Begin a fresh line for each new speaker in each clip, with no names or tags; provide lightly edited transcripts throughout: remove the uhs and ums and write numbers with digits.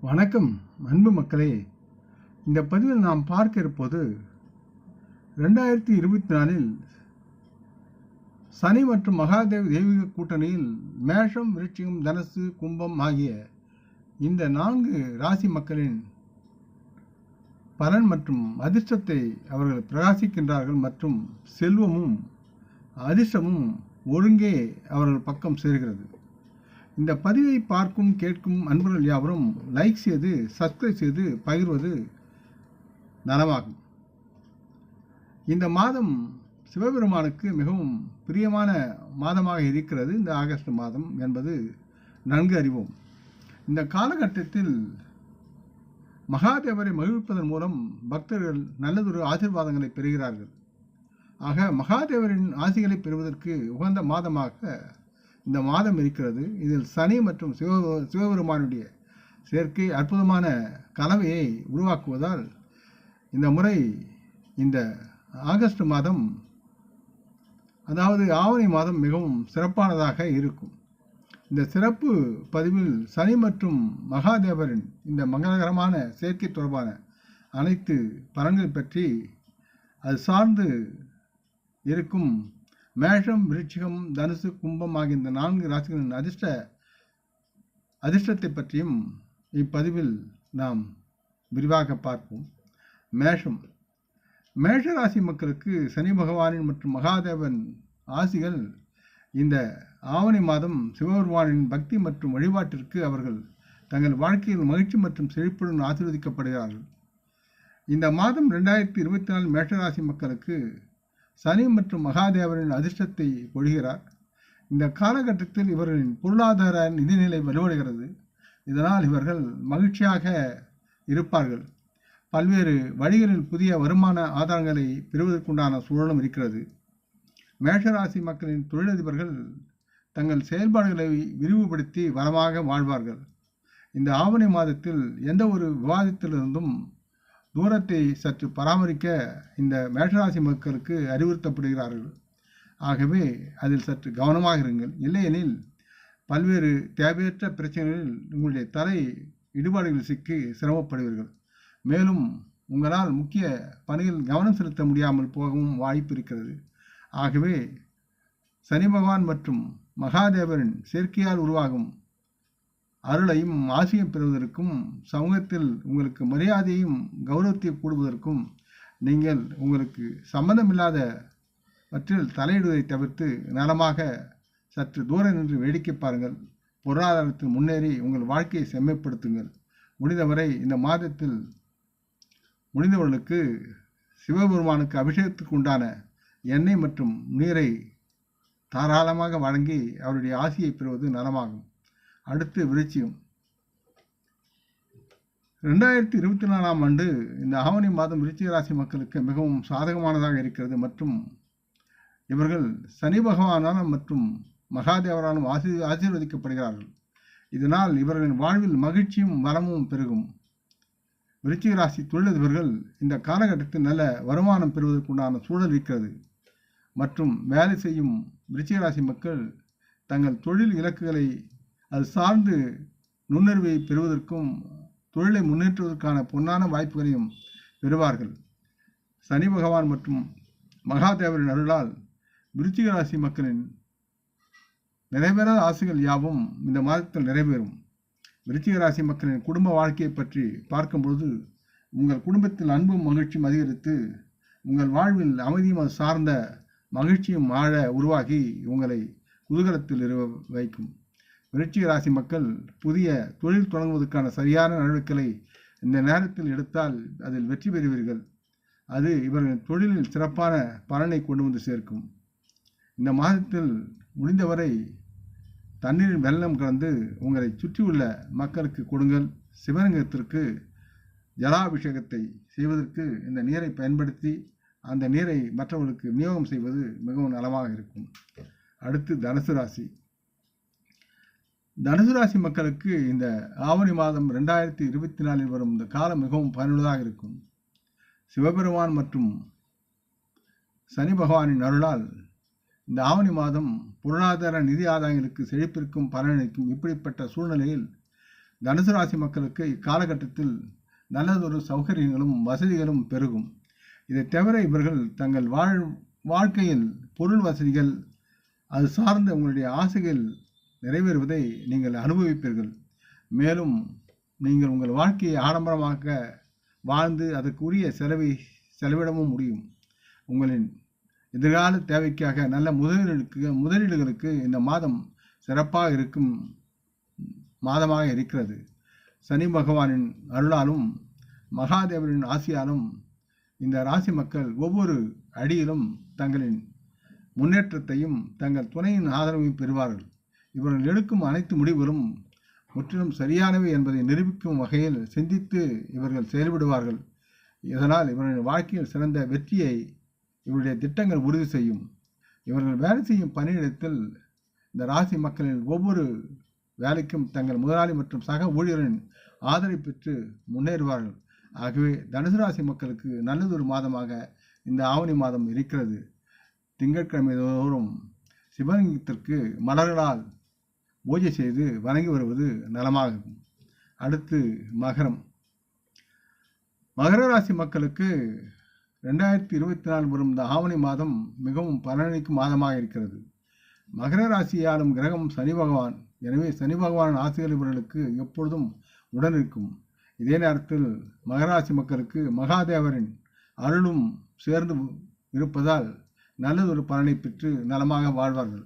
வணக்கம் அன்பு மக்களே. இந்த பதிவில் நாம் பார்க்க இருப்பது 2024 சனி மற்றும் மகாதேவ் தெய்வீக கூட்டணியில் மேஷம், விருச்சிகம், தனுசு, கும்பம் ஆகிய இந்த 4 ராசி மக்களின் பலன் மற்றும் அதிர்ஷ்டத்தை அவர்கள் பிரகாசிக்கின்றார்கள் மற்றும் செல்வமும் அதிர்ஷ்டமும் ஒழுங்கே அவர்கள் பக்கம் சேர்கிறது. இந்த பதிவை பார்க்கும் கேட்கும் அன்பர்கள் யாவரும் லைக் செய்து சப்ஸ்கிரைப் செய்து பகிர்வது நலமாகும். இந்த மாதம் சிவபெருமானுக்கு மிகவும் பிரியமான மாதமாக இருக்கிறது. இந்த ஆகஸ்ட் மாதம் என்பது நன்கு அறிவோம். இந்த காலகட்டத்தில் மகாதேவரை மகிழ்விப்பதன் மூலம் பக்தர்கள் நல்லதொரு ஆசீர்வாதங்களை பெறுகிறார்கள். ஆக மகாதேவரின் ஆசிகளை பெறுவதற்கு உகந்த மாதமாக இந்த மாதம் இருக்கிறது. இதில் சனி மற்றும் சிவபெருமானுடைய சேர்க்கை அற்புதமான கலவையை உருவாக்குவதால் இந்த முறை இந்த ஆகஸ்ட் மாதம், அதாவது ஆவணி மாதம் மிகவும் சிறப்பானதாக இருக்கும். இந்த சிறப்பு பதிவில் சனி மற்றும் மகாதேவரின் இந்த மங்களகரமான சேர்க்கை தொடர்பான அனைத்து பலன்கள் பற்றி, அது சார்ந்து இருக்கும் மேஷம், விருச்சிகம், தனுசு, கும்பம் ஆகிய இந்த 4 ராசிகளின் அதிர்ஷ்டத்தை பற்றியும் இப்பதிவில் நாம் விரிவாக பார்ப்போம். மேஷ ராசி மக்களுக்கு சனி பகவானின் மற்றும் மகாதேவன் ஆசிகள் இந்த ஆவணி மாதம் சிவபெருமானின் பக்தி மற்றும் வழிபாட்டிற்கு அவர்கள் தங்கள் வாழ்க்கையில் மகிழ்ச்சி மற்றும் செழிப்புடன் ஆசீர்வதிக்கப்படுகிறார்கள். இந்த மாதம் 2024 மேஷராசி மக்களுக்கு சனி மற்றும் மகாதேவரின் அதிர்ஷ்டத்தை பொழிகிறார். இந்த காலகட்டத்தில் இவர்களின் பொருளாதார நிதிநிலை வலுவடைகிறது. இதனால் இவர்கள் மகிழ்ச்சியாக இருப்பார்கள். பல்வேறு வழிகளில் புதிய வருமான ஆதாரங்களை பெறுவதற்குண்டான சூழலும் இருக்கிறது. மேஷராசி மக்களின் தொழிலதிபர்கள் தங்கள் செயல்பாடுகளை விரிவுபடுத்தி வளமாக வாழ்வார்கள். இந்த ஆவணி மாதத்தில் எந்த ஒரு விவாதத்திலிருந்தும் தூரத்தை சற்று பராமரிக்க இந்த மேஷராசி மக்களுக்கு அறிவுறுத்தப்படுகிறார்கள். ஆகவே அதில் சற்று கவனமாக இருங்கள். இல்லையெனில் பல்வேறு தேவையற்ற பிரச்சனைகளில் உங்களுடைய தலை இடுபாடுகளில் சிக்கி சிரமப்படுவீர்கள். மேலும் உங்களால் முக்கிய பணியில் கவனம் செலுத்த முடியாமல் போகவும் வாய்ப்பு இருக்கிறது. ஆகவே சனி பகவான் மற்றும் மகாதேவரின் சேர்க்கையால் உருவாகும் அருளையும் ஆசையும் பெறுவதற்கும், சமூகத்தில் உங்களுக்கு மரியாதையும் கௌரவத்தையும் கூடுவதற்கும் நீங்கள் உங்களுக்கு சம்பந்தமில்லாதவற்றில் தலையிடுவதை தவிர்த்து நலமாக சற்று தூரம் நின்று வேடிக்கை பாருங்கள். பொருளாதாரத்தில் முன்னேறி உங்கள் வாழ்க்கையை செம்மைப்படுத்துங்கள். முடிந்தவரை இந்த மாதத்தில் முடிந்தவர்களுக்கு சிவபெருமானுக்கு அபிஷேகத்துக்கு உண்டான எண்ணெய் மற்றும் நீரை தாராளமாக வழங்கி அவருடைய ஆசியை பெறுவது நலமாகும். அடுத்து விருச்சிகம். 2024 இந்த ஆவணி மாதம் விருச்சிக ராசி மக்களுக்கு மிகவும் சாதகமானதாக இருக்கிறது மற்றும் இவர்கள் சனி பகவானால் மற்றும் மகாதேவராலும் ஆசீர்வதிக்கப்படுகிறார்கள். இதனால் இவர்களின் வாழ்வில் மகிழ்ச்சியும் வளமும் பெருகும். விருச்சிக ராசி தொழிலதிபர்கள் இந்த காலகட்டத்தில் நல்ல வருமானம் பெறுவதற்குண்டான சூழல் இருக்கிறது மற்றும் வேலை செய்யும் விருச்சிக ராசி மக்கள் தங்கள் தொழில் இலக்குகளை அது சார்ந்து நுண்ணறிவை பெறுவதற்கும் தொழிலை முன்னேற்றுவதற்கான பொன்னான வாய்ப்புகளையும் பெறுவார்கள். சனி பகவான் மற்றும் மகாதேவரின் அருளால் விருச்சிக ராசி மக்களின் நிறைவேறாத ஆசைகள் யாவும் இந்த மாதத்தில் நிறைவேறும். விருச்சிக ராசி மக்களின் குடும்ப வாழ்க்கையை பற்றி பார்க்கும்பொழுது உங்கள் குடும்பத்தில் அன்பும் மகிழ்ச்சியும் அதிகரித்து உங்கள் வாழ்வில் அமைதியும் அது சார்ந்த மகிழ்ச்சியும் ஆழ உருவாகி உங்களை குதூகலத்தில் வைக்கும். விருச்சிக ராசி மக்கள் புதிய தொழில் தொடங்குவதற்கான சரியான நடவடிக்கைகளை இந்த நேரத்தில் எடுத்தால் அதில் வெற்றி பெறுவீர்கள். அது இவர்களின் தொழிலில் சிறப்பான பலனை கொண்டு வந்து சேர்க்கும். இந்த மாதத்தில் முடிந்தவரை தண்ணீரின் வெள்ளம் கலந்து உங்களை சுற்றியுள்ள மக்களுக்கு கொடுங்கள். சிவலிங்கத்திற்கு ஜலாபிஷேகத்தை செய்வதற்கு இந்த நீரை பயன்படுத்தி அந்த நீரை மற்றவர்களுக்கு விநியோகம் செய்வது மிகவும் நலமாக இருக்கும். அடுத்து தனுசு ராசி. தனுசு ராசி மக்களுக்கு இந்த ஆவணி மாதம் 2024 வரும் இந்த காலம் மிகவும் பயனுள்ளதாக இருக்கும். சிவபெருமான் மற்றும் சனி பகவானின் அருளால் இந்த ஆவணி மாதம் பொருளாதார நிதி ஆதாயங்களுக்கு செழிப்பிற்கும் பலனளிக்கும். இப்படிப்பட்ட சூழ்நிலையில் தனுசு ராசி மக்களுக்கு இக்காலகட்டத்தில் நல்லதொரு சௌகரியங்களும் வசதிகளும் பெருகும். இதை தவிர இவர்கள் தங்கள் வாழ்க்கையில் பொருள் வசதிகள் அது சார்ந்த உங்களுடைய ஆசைகள் நிறைவேறுவதை நீங்கள் அனுபவிப்பீர்கள். மேலும் நீங்கள் உங்கள் வாழ்க்கையை ஆடம்பரமாக்க வாழ்ந்து அதற்குரிய செலவிடவும் முடியும். உங்களின் எதிர்கால தேவைக்காக நல்ல முதலீடுகளுக்கு இந்த மாதம் சிறப்பாக இருக்கும் மாதமாக இருக்கிறது. சனி பகவானின் அருளாலும் மகாதேவரின் ஆசியாலும் இந்த ராசி மக்கள் ஒவ்வொரு அடியிலும் தங்களின் முன்னேற்றத்தையும் தங்கள் துணையின் ஆதரவையும் பெறுவார்கள். இவர்கள் எடுக்கும் அனைத்து முடிவுகளும் முற்றிலும் சரியானவை என்பதை நிரூபிக்கும் வகையில் சிந்தித்து இவர்கள் செயல்படுவார்கள். இதனால் இவர்களின் வாழ்க்கையில் சிறந்த வெற்றியை இவருடைய திட்டங்கள் உறுதி செய்யும். இவர்கள் வேலை செய்யும் பணியிடத்தில் இந்த ராசி மக்களின் ஒவ்வொரு வேலைக்கும் தங்கள் முதலாளி மற்றும் சக ஊழியரின் ஆதரவை பெற்று முன்னேறுவார்கள். ஆகவே தனுசு ராசி மக்களுக்கு நல்லதொரு மாதமாக இந்த ஆவணி மாதம் இருக்கிறது. திங்கட்கிழமை தோறும் சிவலிங்கத்திற்கு மலர்களால் பூஜை செய்து வணங்கி வருவது நலமாகும். அடுத்து மகரம். மகர ராசி மக்களுக்கு 2024 வரும் இந்த ஆவணி மாதம் மிகவும் பலனளிக்கும் மாதமாக இருக்கிறது. மகர ராசியாலும் கிரகம் சனி பகவான். எனவே சனி பகவான் ஆசைகள் இவர்களுக்கு எப்பொழுதும் உடன் இருக்கும். இதே நேரத்தில் மகராசி மக்களுக்கு மகாதேவரின் அருளும் சேர்ந்து இருப்பதால் நல்லதொரு பலனை பெற்று நலமாக வாழ்வார்கள்.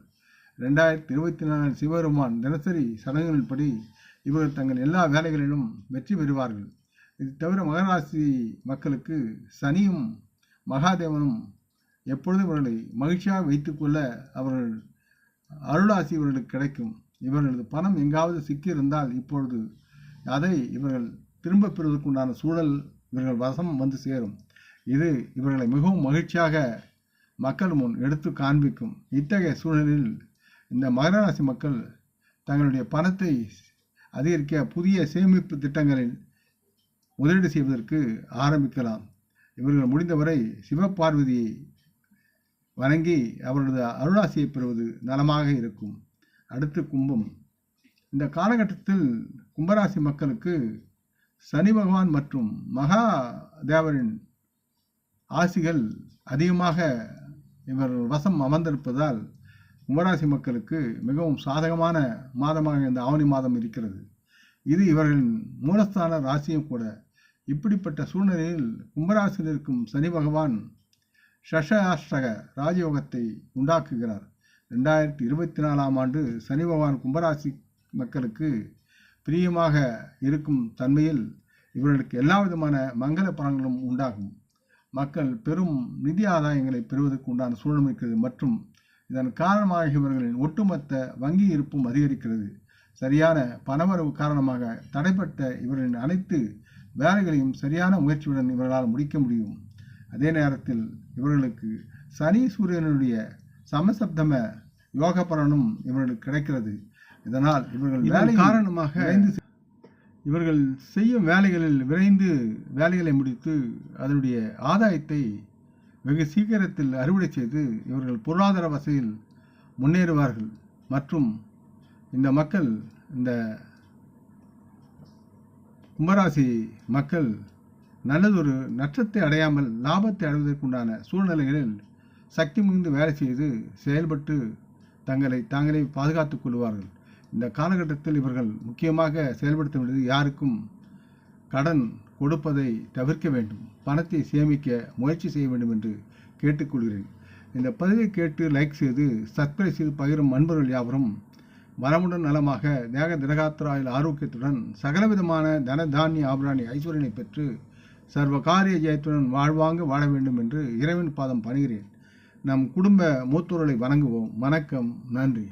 2024 சிவபெருமான் தினசரி சடங்குகளின்படி இவர்கள் தங்கள் எல்லா வேலைகளிலும் வெற்றி பெறுவார்கள். இது தவிர மகராசி மக்களுக்கு சனியும் மகாதேவனும் எப்பொழுதும் இவர்களை மகிழ்ச்சியாக வைத்துக்கொள்ள அவர்கள் அருளாசி இவர்களுக்கு கிடைக்கும். இவர்களது பணம் எங்காவது சிக்கியிருந்தால் இப்பொழுது அதை இவர்கள் திரும்ப பெறுவதற்குண்டான சூழல் இவர்கள் வசம் வந்து சேரும். இது இவர்களை மிகவும் மகிழ்ச்சியாக மக்கள் முன் எடுத்து காண்பிக்கும். இத்தகைய சூழலில் இந்த மகர ராசி மக்கள் தங்களுடைய பணத்தை அதிகரிக்க புதிய சேமிப்பு திட்டங்களில் முதலீடு செய்வதற்கு ஆரம்பிக்கலாம். இவர்கள் முடிந்தவரை சிவபார்வதியை வணங்கி அவர்களது அருளாசியை பெறுவது நலமாக இருக்கும். அடுத்து கும்பம். இந்த காலகட்டத்தில் கும்பராசி மக்களுக்கு சனி பகவான் மற்றும் மகாதேவரின் ஆசிகள் அதிகமாக இவர் வசம் அமர்ந்திருப்பதால் கும்பராசி மக்களுக்கு மிகவும் சாதகமான மாதமாக இந்த ஆவணி மாதம் இருக்கிறது. இது இவர்களின் மூலஸ்தான ராசியும் கூட. இப்படிப்பட்ட சூழ்நிலையில் கும்பராசியில் இருக்கும் சனி பகவான் ஷஷாஷ்டக ராஜயோகத்தை உண்டாக்குகிறார். 2024 ஆண்டு சனி பகவான் கும்பராசி மக்களுக்கு பிரியமாக இருக்கும் தன்மையில் இவர்களுக்கு எல்லா விதமான மங்கள பலன்களும் உண்டாகும். மக்கள் பெரும் நிதி ஆதாயங்களை பெறுவதற்கு உண்டான சூழல் இருக்கிறது மற்றும் இதன் காரணமாக இவர்களின் ஒட்டுமொத்த வங்கி இருப்பும் அதிகரிக்கிறது. சரியான பணவரவு காரணமாக தடைப்பட்ட இவர்களின் அனைத்து வேலைகளையும் சரியான முயற்சியுடன் இவர்களால் முடிக்க முடியும். அதே நேரத்தில் இவர்களுக்கு சனி சூரியனுடைய சமசப்தம யோக பலனும் இவர்களுக்கு கிடைக்கிறது. இதனால் இவர்கள் வேலை காரணமாக இவர்கள் செய்யும் வேலைகளில் விரைந்து வேலைகளை முடித்து அதனுடைய ஆதாயத்தை வெகு சீக்கிரத்தில் அறுவடை செய்து இவர்கள் பொருளாதார வசதியில் முன்னேறுவார்கள். மற்றும் இந்த மக்கள் இந்த கும்பராசி மக்கள் நல்லதொரு நஷ்டத்தை அடையாமல் லாபத்தை அடைவதற்குண்டான சூழ்நிலைகளில் சக்தி மிகுந்து வேலை செய்து செயல்பட்டு தாங்களே பாதுகாத்துக் கொள்வார்கள். இந்த காலகட்டத்தில் இவர்கள் முக்கியமாக செயல்படுத்த வேண்டியது யாருக்கும் கடன் கொடுப்பதை தவிர்க்க வேண்டும், பணத்தை சேமிக்க முயற்சி செய்ய வேண்டும் என்று கேட்டுக்கொள்கிறேன். இந்த பதிவை கேட்டு லைக் செய்து சப்ஸ்கிரைப் செய்து பகிரும் நண்பர்கள் யாவரும் வளமுடன் நலமாக தேக திரகாத்திராயில் ஆரோக்கியத்துடன் சகலவிதமான தன தானிய ஆபராணி ஐஸ்வர்யனை பெற்று சர்வ காரிய ஜெயத்துடன் வாழ்வாங்க வாழ வேண்டும் என்று இறைவன் பாதம் பணிகிறேன். நம் குடும்ப மூத்தோர்களை வணங்குவோம். வணக்கம், நன்றி.